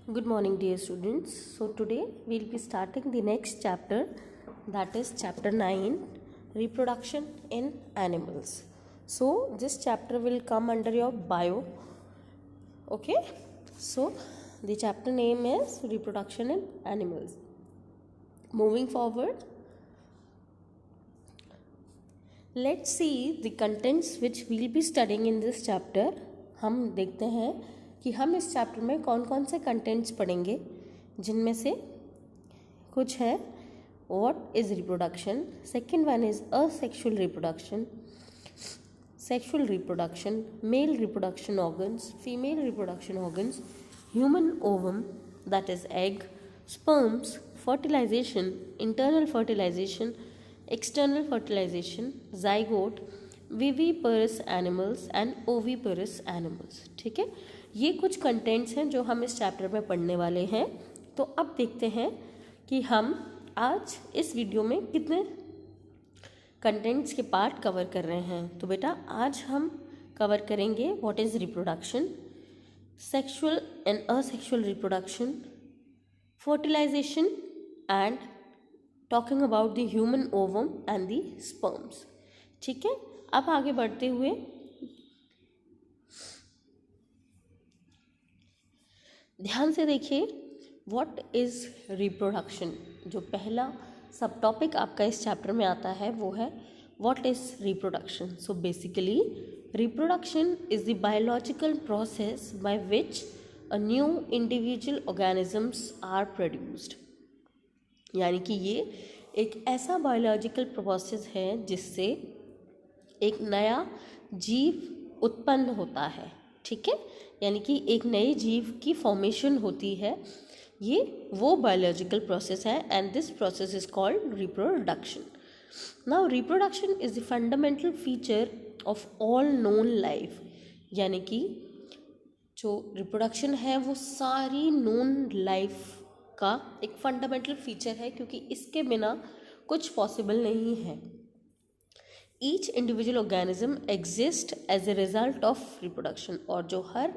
Good morning, dear students. So, today we'll be starting the next chapter, that is chapter 9, Reproduction in Animals. So, this chapter will come under your bio. Okay? So, the chapter name is Reproduction in Animals. Moving forward, let's see the contents which we'll be studying in this chapter. हम देखते हैं कि हम इस chapter में कौन कौन से कंटेंट्स पढ़ेंगे, जिनमें से कुछ है what is reproduction, second one is asexual reproduction, sexual reproduction, male reproduction organs, female reproduction organs, human ovum that is egg, sperms, fertilisation, internal fertilisation, external fertilization, zygote, viviparous animals and oviparous animals. ठीक है, ये कुछ contents हैं जो हम इस chapter में पढ़ने वाले हैं. तो अब देखते हैं कि हम आज इस वीडियो में कितने कंटेंट्स के पार्ट कवर कर रहे हैं. तो बेटा आज हम कवर करेंगे what is reproduction, sexual and asexual reproduction, fertilisation and talking about the human ovum and the sperms. ठीक है, अब आगे बढ़ते हुए ध्यान से देखिए व्हाट इज रिप्रोडक्शन. जो पहला सब टॉपिक आपका इस चैप्टर में आता है वो है what is reproduction. So basically reproduction is the biological process by which a new individual organisms are produced. यानी कि ये एक ऐसा बायोलॉजिकल प्रोसेस है जिससे एक नया जीव उत्पन्न होता है. ठीक है, यानी कि एक नए जीव की फॉर्मेशन होती है. ये वो बायोलॉजिकल प्रोसेस है and this process is called reproduction. Now reproduction is the fundamental feature of all known life. यानी कि जो रिप्रोडक्शन है वो सारी नोन लाइफ का एक फंडामेंटल फीचर है, क्योंकि इसके बिना कुछ पॉसिबल नहीं है. Each individual organism exist as a result of reproduction. और जो हर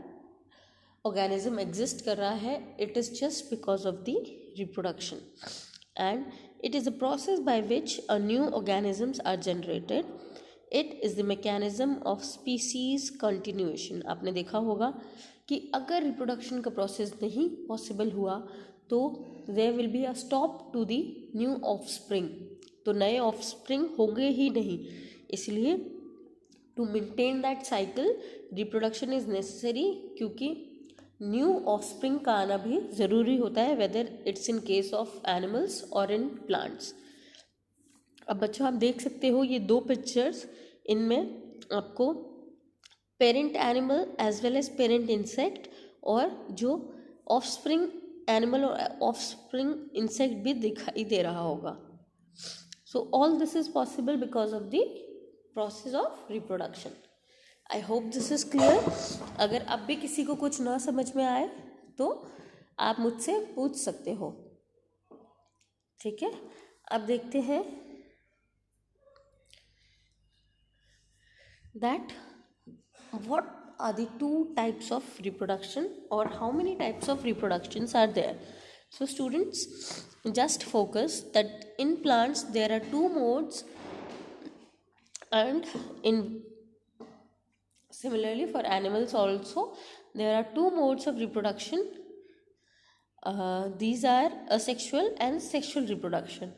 ऑर्गेनिज्म एग्जिस्ट कर रहा है it is just because of the reproduction and it is a process by which a new organisms are generated. It is the mechanism of species continuation. आपने देखा होगा कि अगर रिप्रोडक्शन का प्रोसेस नहीं पॉसिबल हुआ तो there will be a stop to the new offspring. तो नए ऑफस्प्रिंग होंगे ही नहीं. इसलिए to maintain that cycle reproduction is necessary, क्योंकि न्यू ऑफस्प्रिंग का आना भी ज़रूरी होता है, whether it's in case of animals और इन प्लांट्स. अब बच्चों आप देख सकते हो ये दो पिक्चर्स, इनमें आपको parent animal as well as parent insect और जो ऑफस्प्रिंग एनिमल और ऑफस्प्रिंग इंसेक्ट भी दिखाई दे रहा होगा. So all this is possible because of the process of reproduction. I hope this is clear. अगर अब भी किसी को कुछ ना समझ में आए तो आप मुझसे पूछ सकते हो. ठीक है, अब देखते हैं that what are the two types of reproduction or how many types of reproductions are there. So students, just focus that in plants there are two modes and in similarly for animals also there are two modes of reproduction. These are asexual and sexual reproduction.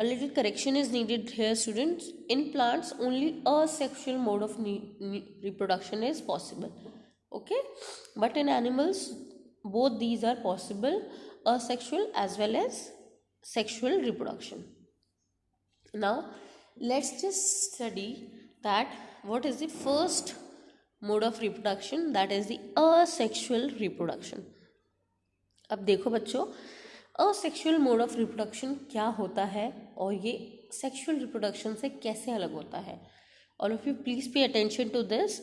A little correction is needed here, students. In plants only a sexual mode of reproduction is possible. Okay, but in animals both these are possible, asexual as well as sexual reproduction. Now let's just study that what is the first mode of reproduction, that is the asexual reproduction. अब देखो बच्चों, asexual mode of reproduction क्या होता है और ये sexual reproduction से कैसे अलग होता है. All of you please pay attention to this.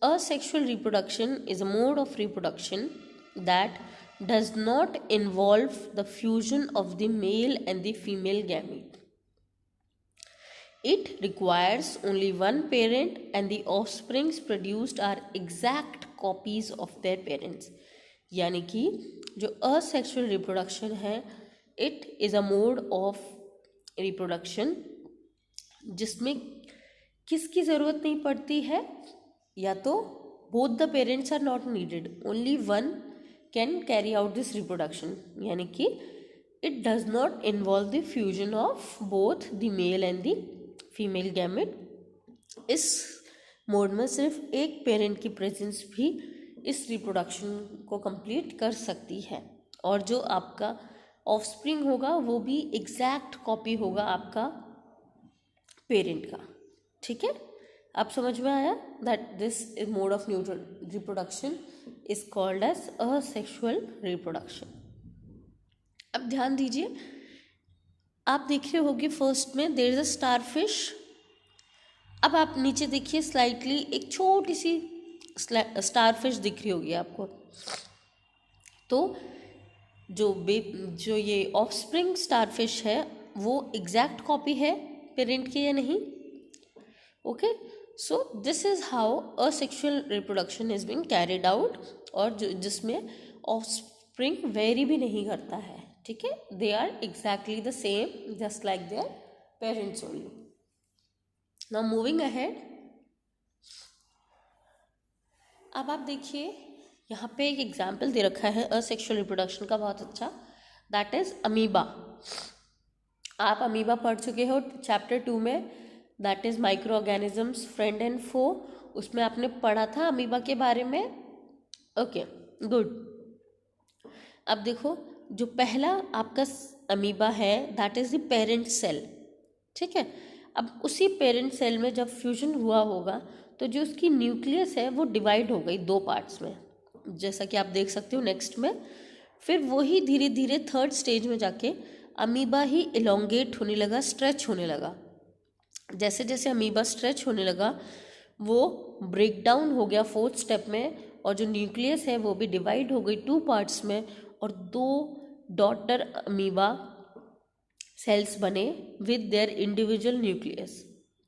Asexual reproduction is a mode of reproduction that does not involve the fusion of the male and the female gamete. It requires only one parent and the offsprings produced are exact copies of their parents. यानी कि जो asexual reproduction है it is a mode of reproduction जिसमें किसकी ज़रूरत नहीं पड़ती है, या तो both the parents are not needed, only one can carry out this reproduction, यानी कि it does not involve the fusion of both the male and the female gamete. इस मोड में सिर्फ एक पेरेंट की प्रेजेंस भी इस रिप्रोडक्शन को कंप्लीट कर सकती है, और जो आपका ऑफस्प्रिंग होगा वो भी एग्जैक्ट कॉपी होगा आपका पेरेंट का। ठीक है, आप समझ में आया that this mode of reproduction is called as asexual reproduction. अब ध्यान दीजिए, आप देख रहे होगे फर्स्ट में देयर इज अ स्टारफिश। अब आप नीचे देखिए स्लाइटली एक छोटी सी स्टारफिश दिख रही होगी आपको। तो जो ये ऑफस्प्रिंग स्टारफिश है वो एग्जैक्ट कॉपी है पेरेंट की या नहीं? Okay, so this is how asexual reproduction is being carried out, और जिसमें ऑफस्प्रिंग वेरी भी नहीं करता है। ठीक है, they are exactly the same just like their parents only. Now moving ahead, अब आप देखिए यहाँ पे एक एग्जाम्पल दे रखा है असेक्सुअल रिप्रोडक्शन का बहुत अच्छा, दैट इज अमीबा। आप अमीबा पढ़ चुके हो चैप्टर 2 में, that is micro organisms friend and foe. उसमें आपने पढ़ा था अमीबा के बारे में। Okay, good. अब देखो, जो पहला आपका अमीबा है that is the parent cell. ठीक है, अब उसी पेरेंट सेल में जब फ्यूजन हुआ होगा तो जो उसकी न्यूक्लियस है वो डिवाइड हो गई 2 पार्ट्स में, जैसा कि आप देख सकते हो नेक्स्ट में। फिर वही धीरे धीरे थर्ड स्टेज में जाके अमीबा ही इलोंगेट होने लगा, स्ट्रेच होने लगा। जैसे जैसे अमीबा स्ट्रेच होने लगा वो ब्रेक डाउन हो गया 4th स्टेप में, और जो न्यूक्लियस है वो भी डिवाइड हो गई 2 पार्ट्स में, और 2 डॉटर अमीबा सेल्स बने विद देयर इंडिविजुअल न्यूक्लियस।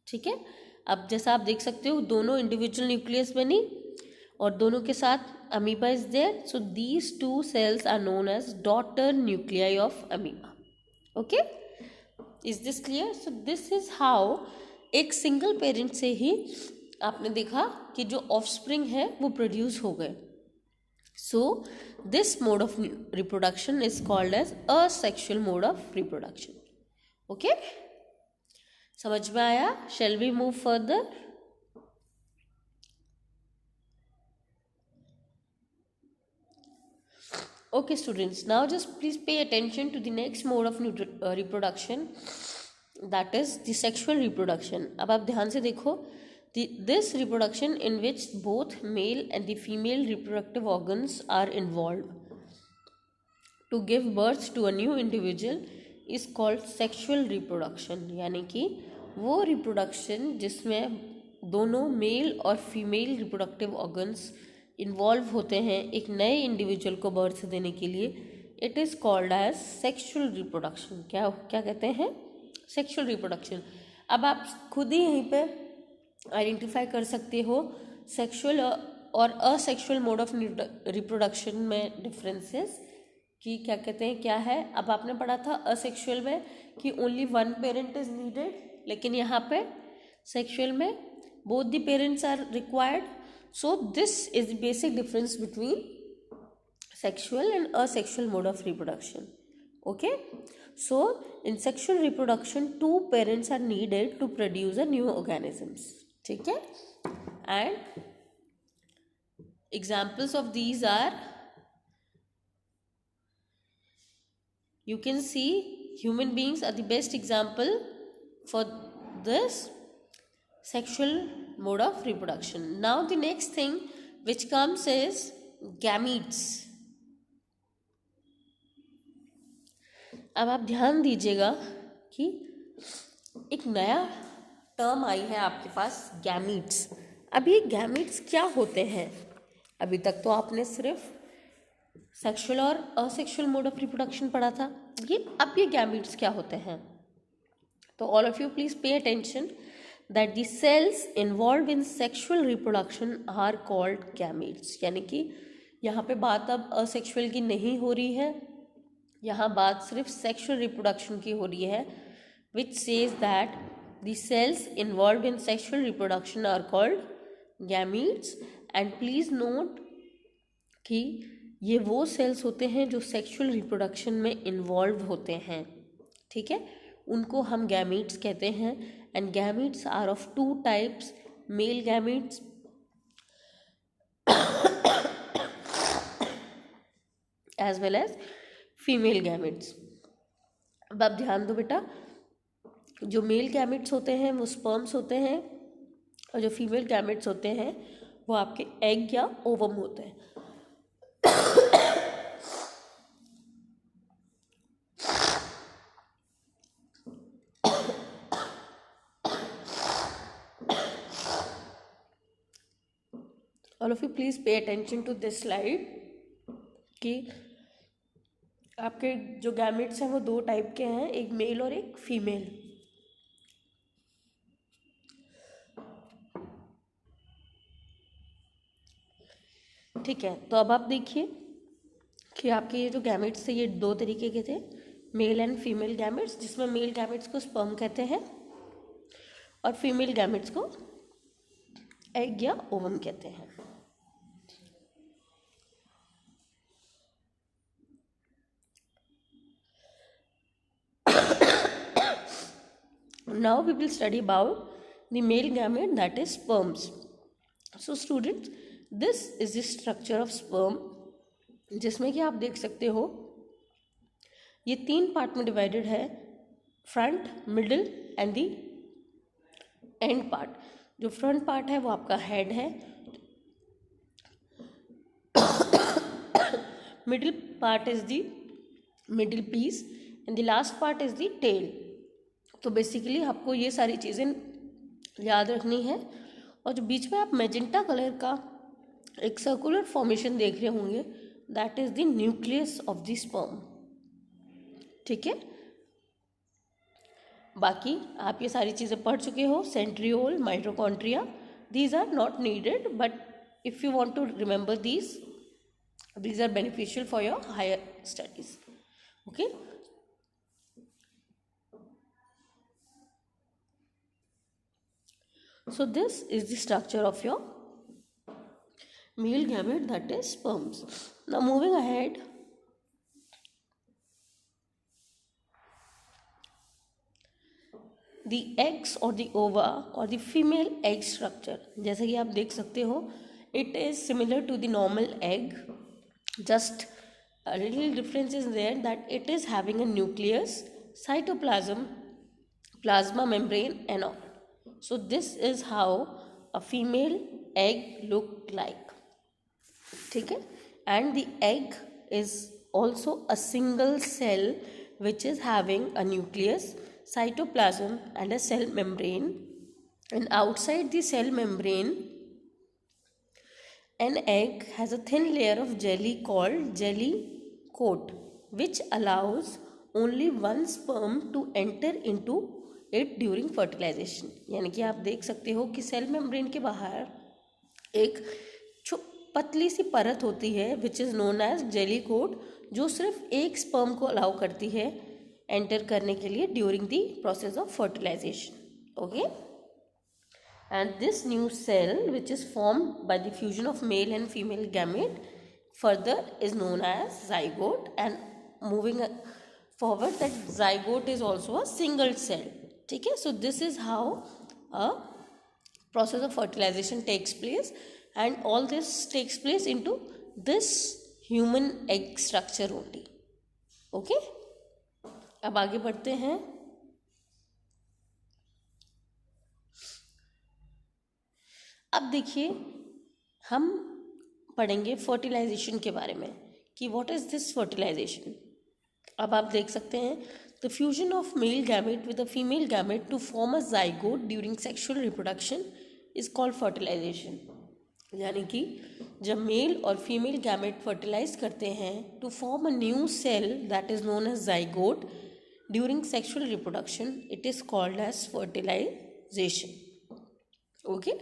ठीक है, अब जैसा आप देख सकते हो दोनों इंडिविजुअल न्यूक्लियस बनी और दोनों के साथ amoeba is there, so these 2 cells are known as daughter nuclei of amoeba. Okay, is this clear? So this is how एक सिंगल पेरेंट से ही आपने देखा कि जो ऑफस्प्रिंग है वो प्रोड्यूस हो गए। So this mode of reproduction is called as asexual mode of reproduction. Okay, समझ में आया? Shall we move further? Okay students, now just please pay attention to the next mode of reproduction, that is the sexual reproduction. अब आप ध्यान से देखो, this reproduction in which both male and the female reproductive organs are involved to give birth to a new individual is called sexual reproduction। यानी कि वो reproduction जिसमें दोनों मेल और फीमेल रिप्रोडक्टिव ऑर्गन्स इन्वॉल्व होते हैं एक नए इंडिविजुअल को बर्थ देने के लिए, it is called as sexual reproduction. क्या क्या कहते हैं? Sexual reproduction. अब आप खुद ही यहीं पे आइडेंटिफाई कर सकते हो सेक्सुअल और असेक्सुअल मोड ऑफ रिप्रोडक्शन में डिफरेंसेस कि क्या कहते हैं, क्या है। अब आपने पढ़ा था असेक्सुअल में कि only one parent is needed, लेकिन यहाँ पे सेक्सुअल में both the parents are required. So this is the basic difference between sexual and asexual mode of reproduction. Okay, so in sexual reproduction 2 parents are needed to produce a new organisms. ठीक है, and examples of these are, you can see human beings are the best example for this sexual mode of reproduction. Now the next thing which comes is gametes. अब आप ध्यान दीजिएगा कि एक नया term आई है आपके पास, गैमीट्स। अब ये गैमीट्स क्या होते हैं? अभी तक तो आपने सिर्फ सेक्सुअल और असेक्सुअल मोड ऑफ रिप्रोडक्शन पढ़ा था, अब ये गैमीट्स क्या होते हैं? तो all of you please pay attention that the cells involved in sexual reproduction are called gametes। यानी कि यहाँ पे बात अब असेक्सुअल की नहीं हो रही है, यहाँ बात सिर्फ सेक्सुअल रिप्रोडक्शन की हो रही है, which says that the cells involve in sexual reproduction are called gametes. And please note कि ये वो सेल्स होते हैं जो सेक्सुअल रिप्रोडक्शन में इन्वॉल्व होते हैं, ठीक है, उनको हम गैमीट्स कहते हैं। And gametes are of two types, male gametes as well as female gametes. अब आप ध्यान दो बेटा, जो मेल गैमेट्स होते हैं वो स्पर्म्स होते हैं, और जो फीमेल गैमेट्स होते हैं वो आपके एग या ओवम होते हैं। All of you please pay attention to this slide कि आपके जो गैमेट्स हैं वो दो टाइप के हैं, एक मेल और एक फीमेल। ठीक है, तो अब आप देखिए कि आपके ये जो गैमेट्स थे ये दो तरीके के थे, मेल एंड फीमेल गैमेट्स, जिसमें मेल गैमेट्स को स्पर्म कहते हैं और फीमेल गैमेट्स को एग या ओवम कहते हैं। Now we will study about the male gamete, that is sperms. So students, this is the structure of sperm, जिसमें कि आप देख सकते हो ये 3 पार्ट में डिवाइडेड है, front, middle and the end part. जो फ्रंट पार्ट है वो आपका हेड है, middle part is the middle piece and the last part is the tail. तो बेसिकली आपको ये सारी चीज़ें याद रखनी है। और जो बीच में आप मैजेंटा कलर का एक सर्कुलर फॉर्मेशन देख रहे होंगे, that is the nucleus of the sperm, ठीक है। बाकी आप ये सारी चीज़ें पढ़ चुके हो, centriole, mitochondria, these are not needed, but if you want to remember these are beneficial for your higher studies, okay. So this is the structure of your male gamete, that is sperms. Now moving ahead, the eggs or the ova or the female egg structure, जैसे कि आप देख सकते हो, it is similar to the normal egg, just a little difference is there that it is having a nucleus, cytoplasm, plasma membrane and all. So this is how a female egg look like, ठीक है। And the egg is also a single cell which is having a nucleus, cytoplasm and a cell membrane, and outside the cell membrane an egg has a thin layer of jelly called jelly coat, which allows only one sperm to enter into it during fertilization। यानी कि आप देख सकते हो कि cell membrane के बाहर एक पतली सी परत होती है which is known as jelly coat, जो सिर्फ एक स्पर्म को अलाउ करती है एंटर करने के लिए during the process of fertilisation, okay. And this new cell which is formed by the fusion of male and female gamete further is known as zygote, and moving forward that zygote is also a single cell, ठीक है। So this is how a process of fertilization takes place, and all this takes place into this human egg structure only, okay। अब आगे बढ़ते हैं। अब देखिए हम पढ़ेंगे फर्टिलाइजेशन के बारे में कि व्हाट इज दिस फर्टिलाइजेशन। अब आप देख सकते हैं, the fusion of male gamete with a female gamete to form a zygote during sexual reproduction is called fertilisation. यानी कि जब मेल और फीमेल गैमेट फर्टिलाइज करते हैं to form a new cell that is known as zygote during sexual reproduction, it is called as fertilisation, okay.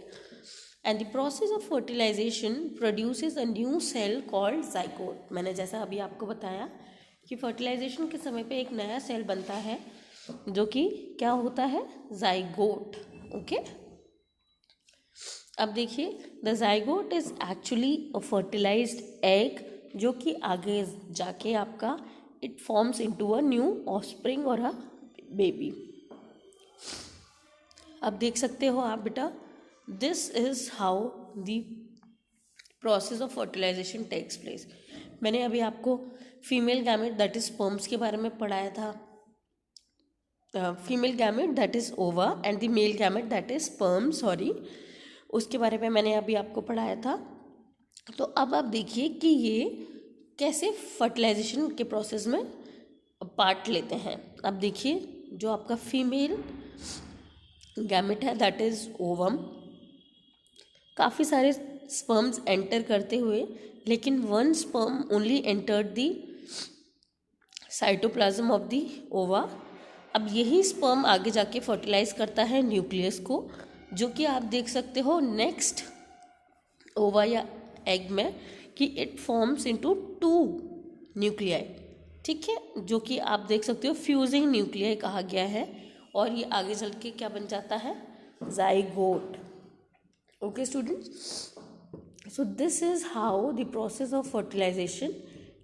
And the process of fertilisation produces a new cell called zygote. मैंने जैसा अभी आपको बताया कि fertilisation के समय पे एक नया सेल बनता है जो कि क्या होता है, जाइगोट। ओके, अब देखिए, the zygote is actually a fertilised egg, जो कि आगे जाके आपका it forms into a new offspring और अ बेबी। अब देख सकते हो आप बेटा, this is how the process of fertilisation takes place. मैंने अभी आपको female gamete that is sperms के बारे में पढ़ाया था, female gamete that is ova and the male gamete that is sperm, sorry, उसके बारे में मैंने अभी आपको पढ़ाया था। तो अब आप देखिए कि ये कैसे फर्टिलाइजेशन के प्रोसेस में पार्ट लेते हैं। अब देखिए, जो आपका फीमेल गैमेट है दैट इज ओवम, काफ़ी सारे स्पर्म्स एंटर करते हुए, लेकिन one sperm only entered the cytoplasm of the ओवा। अब यही स्पर्म आगे जाके फर्टिलाइज करता है न्यूक्लियस को, जो कि आप देख सकते हो नेक्स्ट ओवा या एग में कि इट फॉर्म्स इनटू 2 न्यूक्लियाई, ठीक है, जो कि आप देख सकते हो फ्यूजिंग न्यूक्लियाई कहा गया है, और ये आगे चल के क्या बन जाता है, zygote. Okay students, so this is how the process of fertilization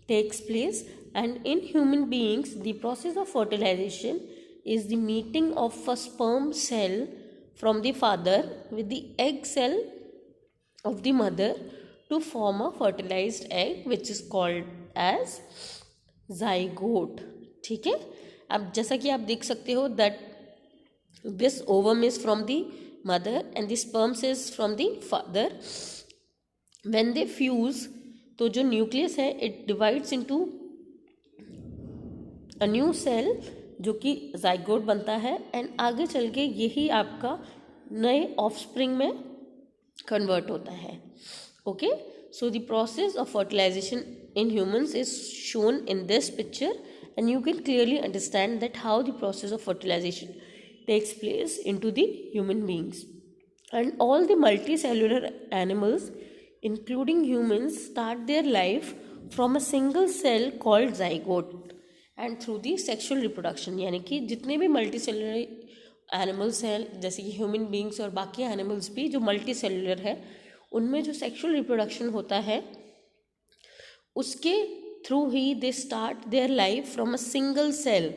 takes place, and in human beings the process of fertilization is the meeting of a sperm cell from the father with the egg cell of the mother to form a fertilized egg which is called as zygote। ठीक है, अब जैसा कि आप देख सकते हो that this ovum is from the mother and the sperms is from the father। when they fuse, तो जो न्यूक्लियस है it divides into a new cell जो कि जाइगोट बनता है, एंड आगे चल के यही आपका नए ऑफस्प्रिंग में कन्वर्ट होता है। Okay, so the process of fertilisation in humans is shown in this picture, and you can clearly understand that how the process of fertilisation takes place into the human beings, and all the multicellular animals including humans start their life from a single cell called zygote and through the sexual reproduction। यानी कि जितने भी multicellular animals हैं जैसे कि human beings और बाकी animals भी जो मल्टीसेलुलर है, उनमें जो सेक्सुअल रिप्रोडक्शन होता है उसके थ्रू ही they start their life from a single cell,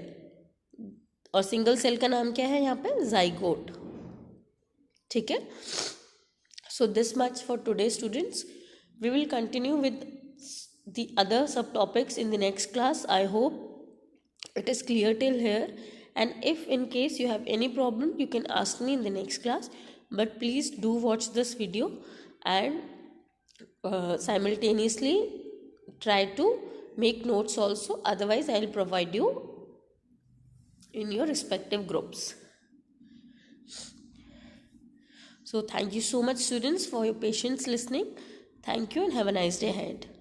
और सिंगल सेल का नाम क्या है यहाँ पे, जाइगोट। ठीक है, so this much for today students, we will continue with the other sub topics in the next class. I hope it is clear till here, and if in case you have any problem you can ask me in the next class, but please do watch this video and simultaneously try to make notes also, otherwise I will provide you in your respective groups. So thank you so much students for your patience listening. Thank you and have a nice day ahead.